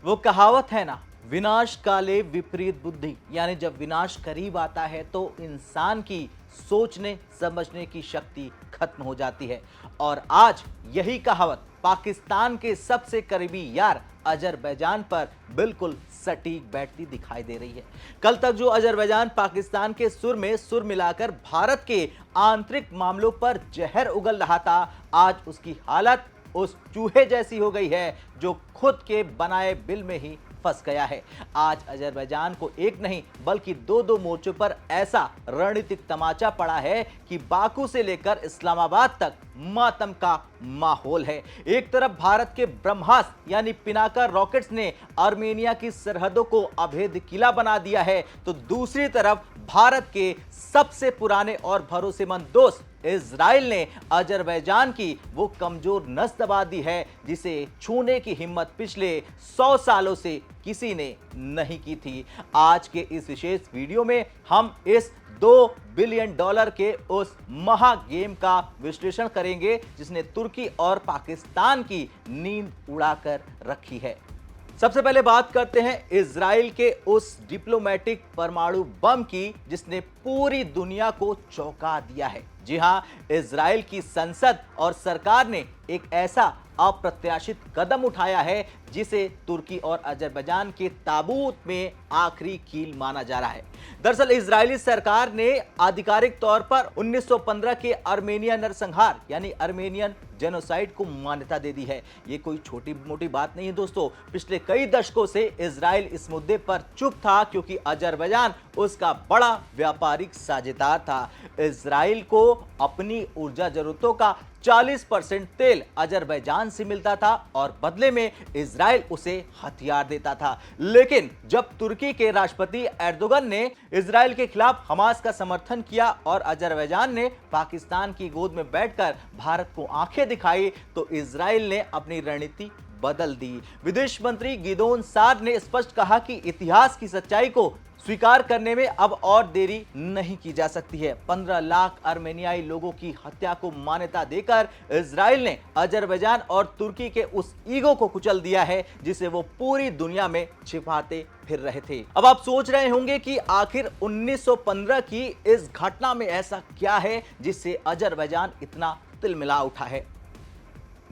वो कहावत है ना, विनाश काले विपरीत बुद्धि, यानी जब विनाश करीब आता है तो इंसान की सोचने समझने की शक्ति खत्म हो जाती है। और आज यही कहावत पाकिस्तान के सबसे करीबी यार अजरबैजान पर बिल्कुल सटीक बैठती दिखाई दे रही है। कल तक जो अजरबैजान पाकिस्तान के सुर में सुर मिलाकर भारत के आंतरिक मामलों पर जहर उगल रहा था, आज उसकी हालत उस चूहे जैसी हो गई है जो खुद के बनाए बिल में ही फंस गया है। आज अजरबैजान को एक नहीं बल्कि दो दो मोर्चों पर ऐसा रणनीतिक तमाचा पड़ा है कि बाकू से लेकर इस्लामाबाद तक मातम का माहौल है। एक तरफ भारत के ब्रह्मास्त्र यानी पिनाका रॉकेट्स ने आर्मेनिया की सरहदों को अभेद किला बना दिया है, तो दूसरी तरफ भारत के सबसे पुराने और भरोसेमंद दोस्त इजराइल ने अजरबैजान की वो कमजोर नस दबा दी है जिसे छूने की हिम्मत पिछले 100 सालों से किसी ने नहीं की थी। आज के इस विशेष वीडियो में हम इस $2 बिलियन के उस महा गेम का विश्लेषण करेंगे जिसने तुर्की और पाकिस्तान की नींद उड़ाकर रखी है। सबसे पहले बात करते हैं इजराइल के उस डिप्लोमेटिक परमाणु बम की जिसने पूरी दुनिया को चौंका दिया है। जी हां, इजराइल की संसद और सरकार ने एक ऐसा अप्रत्याशित कदम उठाया है जिसे तुर्की और अजरबैजान के ताबूत में आखिरी कील माना जा रहा है। दरअसल इजरायली सरकार ने आधिकारिक तौर पर 1915 के आर्मेनिया नरसंहार यानी आर्मेनियन जेनोसाइड को मान्यता दे दी है। ये कोई छोटी मोटी बात नहीं है दोस्तों। पिछले कई दशकों से इजराइल इस मुद्दे पर चुप था क्योंकि अजरबैजान उसका बड़ा व्यापारिक साझेदार था। इजराइल को अपनी ऊर्जा जरूरतों का 40% तेल अजरबैजान से मिलता था और बदले में इजराइल उसे हथियार देता था। लेकिन जब तुर्की के राष्ट्रपति एर्दोगन ने इजराइल के खिलाफ हमास का समर्थन किया और अजरबैजान ने पाकिस्तान की गोद में बैठकर भारत को आंखें दिखाई, तो इजराइल ने अपनी रणनीति बदल दी। विदेश मंत्री गिदोन सार ने स्पष्ट कहा कि इतिहास की सच्चाई को स्वीकार करने में अब और देरी नहीं की जा सकती है। 15 लाख आर्मेनियाई लोगों की हत्या को मान्यता देकर इजराइल ने अजरबैजान और तुर्की के उस ईगो को कुचल दिया है जिसे वो पूरी दुनिया में छिपाते फिर रहे थे। अब आप सोच रहे होंगे कि आखिर 1915 की इस घटना में ऐसा क्या है जिससे अजरबैजान इतना तिलमिला उठा है।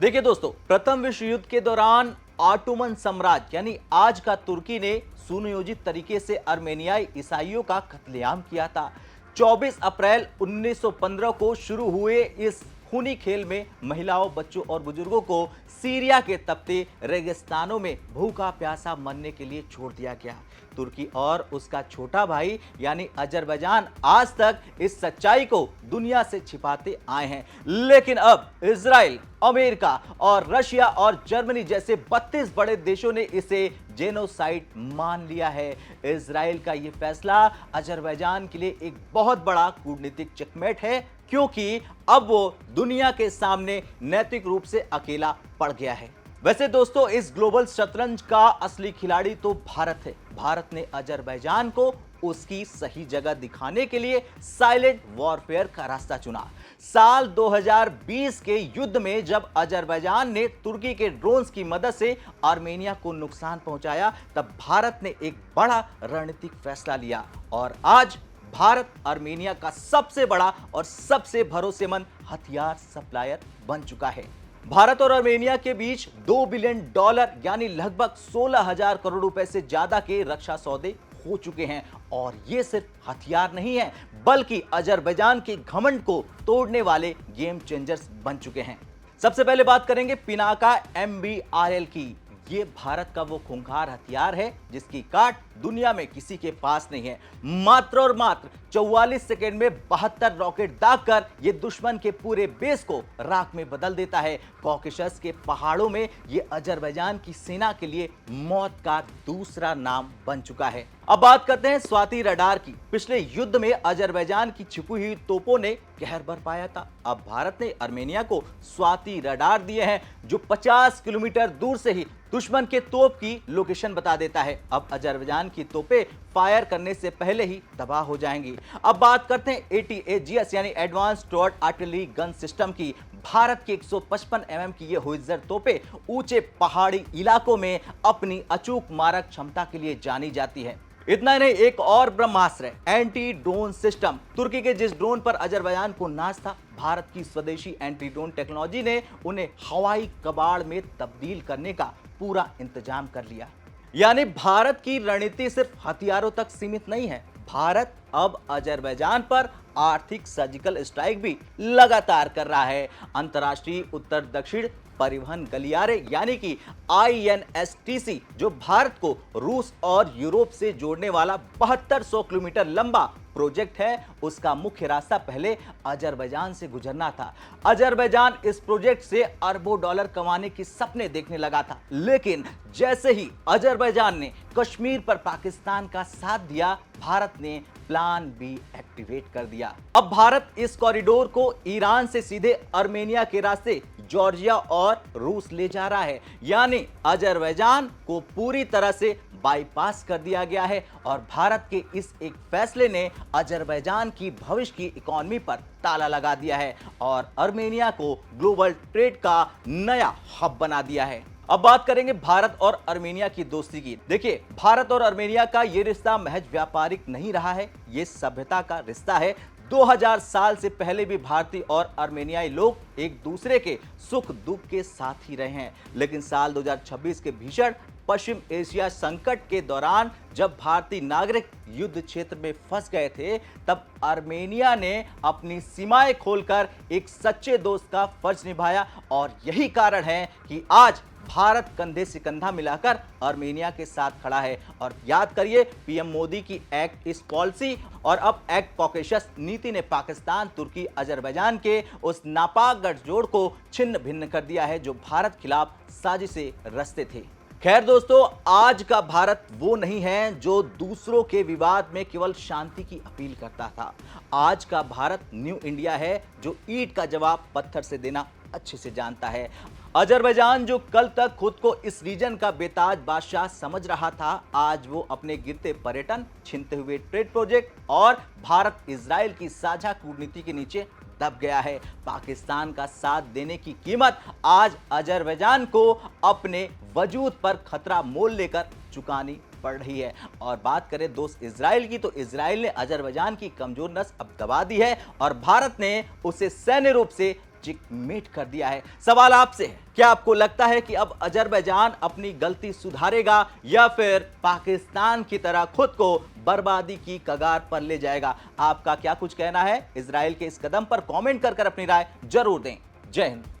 देखिए दोस्तों, प्रथम विश्व युद्ध के दौरान ऑटोमन साम्राज्य यानी आज का तुर्की ने सुनियोजित तरीके से आर्मेनियाई ईसाइयों का कत्लेआम किया था। 24 अप्रैल 1915 को शुरू हुए इस खूनी खेल में महिलाओं, बच्चों और बुजुर्गों को सीरिया के तपते रेगिस्तानों में भूखा प्यासा मरने के लिए छोड़ दिया गया। तुर्की और उसका छोटा भाई यानी अजरबैजान आज तक इस सच्चाई को दुनिया से छिपाते आए हैं, लेकिन अब इजराइल, अमेरिका और रशिया और जर्मनी जैसे 32 बड़े देशों ने इसे जेनोसाइड मान लिया है। इजराइल का यह फैसला अजरबैजान के लिए एक बहुत बड़ा कूटनीतिक चेकमेट है क्योंकि अब वो दुनिया के सामने नैतिक रूप से अकेला पड़ गया है। वैसे दोस्तों, इस ग्लोबल शतरंज का असली खिलाड़ी तो भारत है। भारत ने अजरबैजान को उसकी सही जगह दिखाने के लिए साइलेंट वॉरफेयर का रास्ता चुना। साल 2020 के युद्ध में जब अजरबैजान ने तुर्की के ड्रोन्स की मदद से आर्मेनिया को नुकसान पहुंचाया, तब भारत ने एक बड़ा रणनीतिक फैसला लिया और आज भारत आर्मेनिया का सबसे बड़ा और सबसे भरोसेमंद हथियार सप्लायर बन चुका है। भारत और आर्मेनिया के बीच $2 बिलियन यानी लगभग 16,000 करोड़ रुपए से ज्यादा के रक्षा सौदे हो चुके हैं और ये सिर्फ हथियार नहीं है बल्कि अजरबैजान के घमंड को तोड़ने वाले गेम चेंजर्स बन चुके हैं। सबसे पहले बात करेंगे पिनाका MBRL की। ये भारत का वो खूंखार हथियार है जिसकी काट दुनिया में किसी के पास नहीं है। मात्र और मात्र 44 सेकेंड में 72 रॉकेट दागकर ये दुश्मन के पूरे बेस को राख में बदल देता है। कॉकेशस के पहाड़ों में ये अजरबैजान की सेना के लिए मौत का दूसरा नाम बन चुका है। अब बात करते हैं स्वाति रडार की। पिछले युद्ध में अजरबैजान की छिपी हुई तोपों ने कहर बरपाया था। अब भारत ने आर्मेनिया को स्वाति रडार दिए हैं जो 50 किलोमीटर दूर से ही दुश्मन के तोप की लोकेशन बता देता है। अब अजरबैजान की तोपें फायर करने से पहले ही तबाह हो जाएंगी। अब बात करते हैं ATAGS यानी advance toured artillery gun system की। भारत के 155 mm की ये होइज़र तोपें ऊंचे पहाड़ी इलाकों में अपनी अचूक मारक क्षमता के लिए जानी जाती है। इतना ही नहीं, एक और ब्रह्मास्त्र है, एंटी ड्रोन सिस्टम। तुर्की के जिस ड्रोन पर अजरबैजान को नाज था, भारत की स्वदेशी एंटी ड्रोन टेक्नोलॉजी ने उन्हें हवाई कबाड़ में तब्दील करने का पूरा इंतजाम कर लिया। यानी भारत की रणनीति सिर्फ हथियारों तक सीमित नहीं है। भारत अब अजरबैजान पर आर्थिक सर्जिकल स्ट्राइक भी लगातार कर रहा है। अंतर्राष्ट्रीय उत्तर दक्षिण परिवहन गलियारे यानी कि INSTC, जो भारत को रूस और यूरोप से जोड़ने वाला 7200 किलोमीटर लंबा प्रोजेक्ट है, उसका मुख्य रास्ता पहले अजरबैजान से गुजरना था। अजरबैजान इस प्रोजेक्ट से अरबों डॉलर कमाने के सपने देखने लगा था, लेकिन जैसे ही अजरबैजान ने कश्मीर पर पाकिस्तान का साथ दिया, भारत ने प्लान बी एक्टिवेट कर दिया। अब भारत इस कॉरिडोर को ईरान से सीधे आर्मेनिया के रास्ते जॉर्जिया और रूस ले जा रहा है। यानी अजरबैजान को पूरी तरह से बाईपास कर दिया गया है और भारत के इस एक फैसले ने अजरबैजान की भविष्य की इकोनॉमी पर ताला लगा दिया है और आर्मेनिया को ग्लोबल ट्रेड का नया हब बना दिया है। अब बात करेंगे भारत और आर्मेनिया की दोस्ती की। देखिए, भारत और आर्मेनिया का ये रिश्ता महज व्यापारिक नहीं रहा है, ये सभ्यता का रिश्ता है। 2000 साल से पहले भी भारतीय और आर्मेनियाई लोग एक दूसरे के सुख दुख के साथ ही रहे हैं, लेकिन साल 2026 के भीषण पश्चिम एशिया संकट के दौरान जब भारतीय नागरिक युद्ध क्षेत्र में फंस गए थे, तब आर्मेनिया ने अपनी सीमाएं खोलकर एक सच्चे दोस्त का फर्ज निभाया और यही कारण है कि आज भारत कंधे से कंधा मिलाकर आर्मेनिया के साथ खड़ा है। और याद करिए, पीएम मोदी की एक्ट ईस्ट पॉलिसी और अब एक्ट कॉकेशस नीति ने पाकिस्तान, तुर्की, अजरबैजान के उस नापाक गठजोड़ को छिन्न भिन्न कर दिया है जो भारत खिलाफ साजिशें रचते थे। खैर दोस्तों, आज का भारत वो नहीं है जो दूसरों के विवाद में केवल शांति की अपील करता था। आज का भारत न्यू इंडिया है जो ईंट का जवाब पत्थर से देना अच्छे से जानता है। अजरबैजान जो कल तक खुद को इस रीजन का बेताज बादशाह समझ रहा था, आज वो अपने गिरते पर्यटन, छिनते हुए ट्रेड प्रोजेक्ट और भारत इजराइल की साझा कूटनीति के नीचे दब गया है। पाकिस्तान का साथ देने की कीमत आज अजरबैजान को अपने वजूद पर खतरा मोल लेकर चुकानी पड़ रही है। और बात करें दोस्त इजराइल की, तो इजराइल ने अजरबैजान की कमजोर नस अब दबा दी है और भारत ने उसे सैन्य रूप से चिकमेट कर दिया है। सवाल आपसे है, क्या आपको लगता है कि अब अजरबैजान अपनी गलती सुधारेगा या फिर पाकिस्तान की तरह खुद को बर्बादी की कगार पर ले जाएगा? आपका क्या कुछ कहना है इजराइल के इस कदम पर? कमेंट कर अपनी राय जरूर दें। जय हिंद।